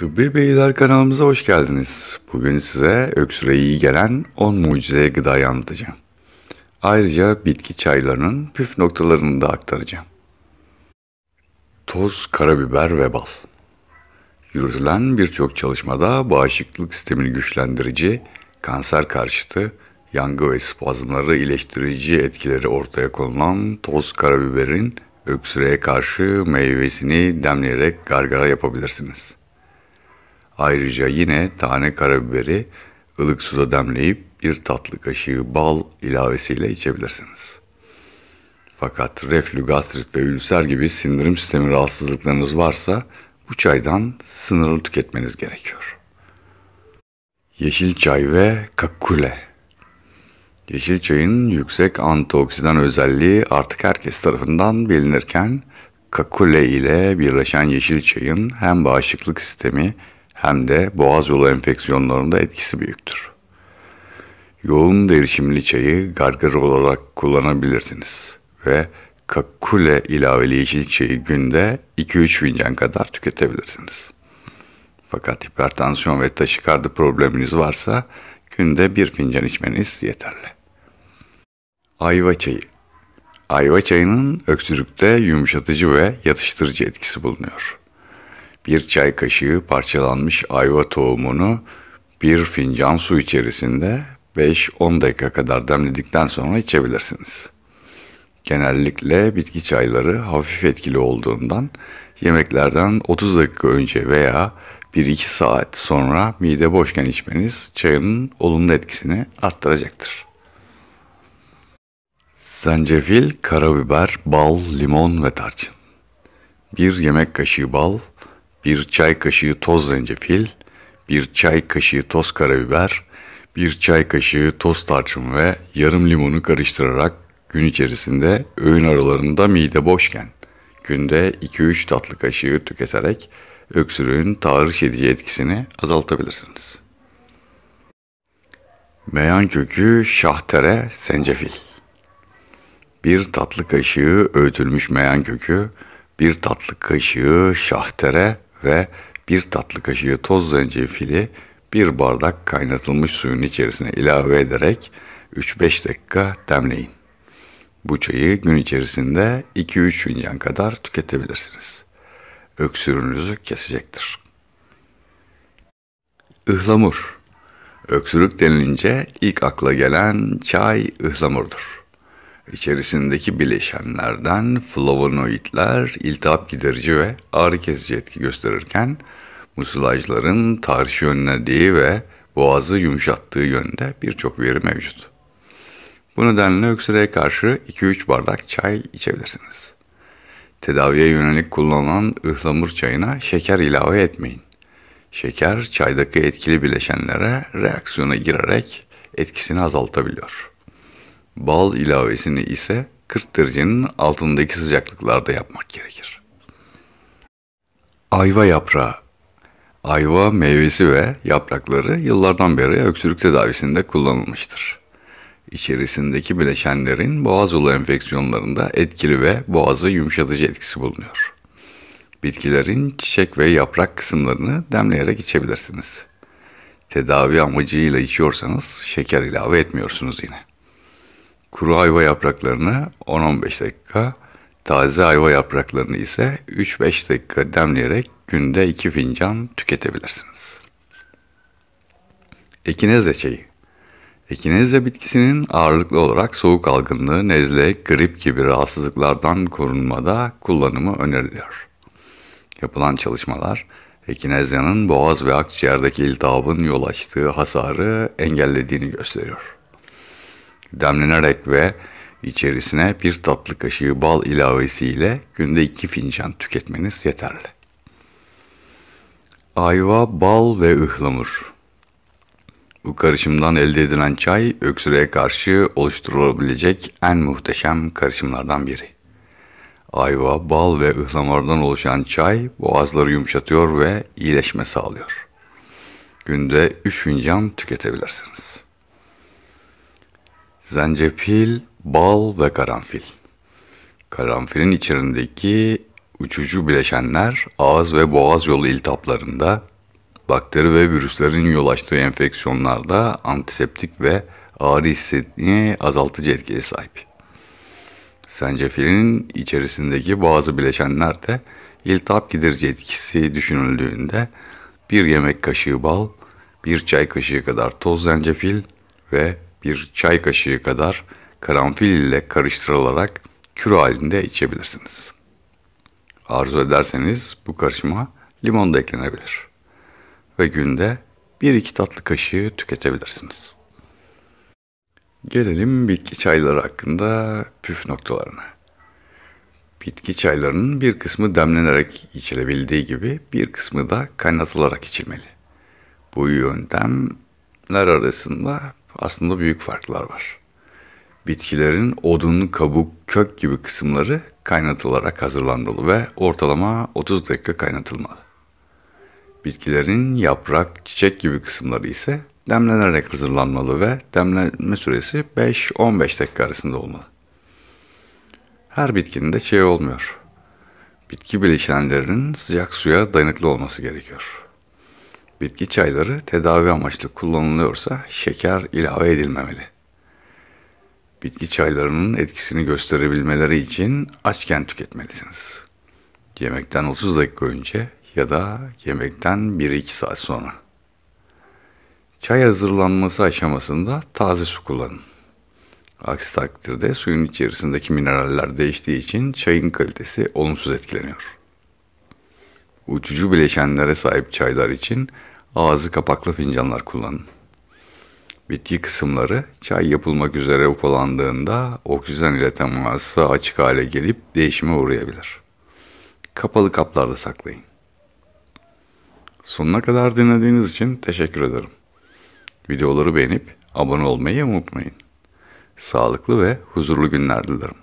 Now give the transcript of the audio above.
Tıbbi Bilgiler kanalımıza hoş geldiniz. Bugün size öksürüğe iyi gelen 10 mucize gıdayı anlatacağım. Ayrıca bitki çaylarının püf noktalarını da aktaracağım. Toz karabiber ve bal. Yürütülen birçok çalışmada bağışıklık sistemini güçlendirici, kanser karşıtı, yangı ve spazmları iyileştirici etkileri ortaya konulan toz karabiberin öksürüğe karşı meyvesini demleyerek gargara yapabilirsiniz. Ayrıca yine tane karabiberi ılık suda demleyip bir tatlı kaşığı bal ilavesiyle içebilirsiniz. Fakat reflü, gastrit ve ülser gibi sindirim sistemi rahatsızlıklarınız varsa bu çaydan sınırlı tüketmeniz gerekiyor. Yeşil çay ve kakule. Yeşil çayın yüksek antioksidan özelliği artık herkes tarafından bilinirken kakule ile birleşen yeşil çayın hem bağışıklık sistemi hem de boğaz yolu enfeksiyonlarında etkisi büyüktür. Yoğun derişimli çayı gargara olarak kullanabilirsiniz ve kakule ilaveli yeşil çayı günde 2-3 fincan kadar tüketebilirsiniz. Fakat hipertansiyon ve taşikardi probleminiz varsa günde 1 fincan içmeniz yeterli. Ayva çayı. Ayva çayının öksürükte yumuşatıcı ve yatıştırıcı etkisi bulunuyor. Bir çay kaşığı parçalanmış ayva tohumunu bir fincan su içerisinde 5-10 dakika kadar demledikten sonra içebilirsiniz. Genellikle bitki çayları hafif etkili olduğundan yemeklerden 30 dakika önce veya 1-2 saat sonra mide boşken içmeniz çayın olumlu etkisini arttıracaktır. Zencefil, karabiber, bal, limon ve tarçın. Bir yemek kaşığı bal, bir çay kaşığı toz zencefil, bir çay kaşığı toz karabiber, bir çay kaşığı toz tarçın ve yarım limonu karıştırarak gün içerisinde öğün aralarında mide boşken günde 2-3 tatlı kaşığı tüketerek öksürüğün tahriş edici etkisini azaltabilirsiniz. Meyan kökü, şahtere, zencefil. Bir tatlı kaşığı öğütülmüş meyan kökü, bir tatlı kaşığı şahtere ve bir tatlı kaşığı toz zencefili bir bardak kaynatılmış suyun içerisine ilave ederek 3-5 dakika demleyin. Bu çayı gün içerisinde 2-3 fincan kadar tüketebilirsiniz. Öksürüğünüzü kesecektir. Ihlamur. Öksürük denilince ilk akla gelen çay ıhlamurdur. İçerisindeki bileşenlerden flavonoidler iltihap giderici ve ağrı kesici etki gösterirken musilajların tahriş önlediği ve boğazı yumuşattığı yönde birçok veri mevcut. Bu nedenle öksürüğe karşı 2-3 bardak çay içebilirsiniz. Tedaviye yönelik kullanılan ıhlamur çayına şeker ilave etmeyin. Şeker çaydaki etkili bileşenlere reaksiyona girerek etkisini azaltabiliyor. Bal ilavesini ise 40 derecenin altındaki sıcaklıklarda yapmak gerekir. Ayva yaprağı. Ayva meyvesi ve yaprakları yıllardan beri öksürük tedavisinde kullanılmıştır. İçerisindeki bileşenlerin boğaz yolu enfeksiyonlarında etkili ve boğazı yumuşatıcı etkisi bulunuyor. Bitkilerin çiçek ve yaprak kısımlarını demleyerek içebilirsiniz. Tedavi amacıyla içiyorsanız şeker ilave etmiyorsunuz yine. Kuru ayva yapraklarını 10-15 dakika, taze ayva yapraklarını ise 3-5 dakika demleyerek günde 2 fincan tüketebilirsiniz. Ekinezya çayı. Ekinezya bitkisinin ağırlıklı olarak soğuk algınlığı, nezle, grip gibi rahatsızlıklardan korunmada kullanımı öneriliyor. Yapılan çalışmalar, ekinezya'nın boğaz ve akciğerdeki iltihabın yol açtığı hasarı engellediğini gösteriyor. Demlenerek ve içerisine bir tatlı kaşığı bal ilavesiyle günde 2 fincan tüketmeniz yeterli. Ayva, bal ve ıhlamur. Bu karışımdan elde edilen çay öksürüğe karşı oluşturulabilecek en muhteşem karışımlardan biri. Ayva, bal ve ıhlamurdan oluşan çay boğazları yumuşatıyor ve iyileşme sağlıyor. Günde 3 fincan tüketebilirsiniz. Zencefil, bal ve karanfil. Karanfilin içerisindeki uçucu bileşenler ağız ve boğaz yolu iltihaplarında, Bakteri ve virüslerin yol açtığı enfeksiyonlarda antiseptik ve ağrı hissini azaltıcı etkiye sahip. Zencefilin içerisindeki bazı bileşenlerde iltihap giderici etkisi düşünüldüğünde bir yemek kaşığı bal, bir çay kaşığı kadar toz zencefil ve bir çay kaşığı kadar karanfil ile karıştırılarak kür halinde içebilirsiniz. Arzu ederseniz bu karışıma limon da eklenebilir ve günde 1-2 tatlı kaşığı tüketebilirsiniz. Gelelim bitki çayları hakkında püf noktalarına. Bitki çaylarının bir kısmı demlenerek içilebildiği gibi bir kısmı da kaynatılarak içilmeli. Bu yöntemler arasında aslında büyük farklar var. Bitkilerin odun, kabuk, kök gibi kısımları kaynatılarak hazırlanmalı ve ortalama 30 dakika kaynatılmalı. Bitkilerin yaprak, çiçek gibi kısımları ise demlenerek hazırlanmalı ve demlenme süresi 5-15 dakika arasında olmalı. Her bitkinin de çayı olmuyor. Bitki bileşenlerinin sıcak suya dayanıklı olması gerekiyor. Bitki çayları tedavi amaçlı kullanılıyorsa şeker ilave edilmemeli. Bitki çaylarının etkisini gösterebilmeleri için açken tüketmelisiniz. Yemekten 30 dakika önce ya da yemekten 1-2 saat sonra. Çay hazırlanması aşamasında taze su kullanın. Aksi takdirde suyun içerisindeki mineraller değiştiği için çayın kalitesi olumsuz etkileniyor. Uçucu bileşenlere sahip çaylar için ağzı kapaklı fincanlar kullanın. Bitki kısımları çay yapılmak üzere ufalandığında oksijen ile teması açık hale gelip değişime uğrayabilir. Kapalı kaplarda saklayın. Sonuna kadar dinlediğiniz için teşekkür ederim. Videoları beğenip abone olmayı unutmayın. Sağlıklı ve huzurlu günler dilerim.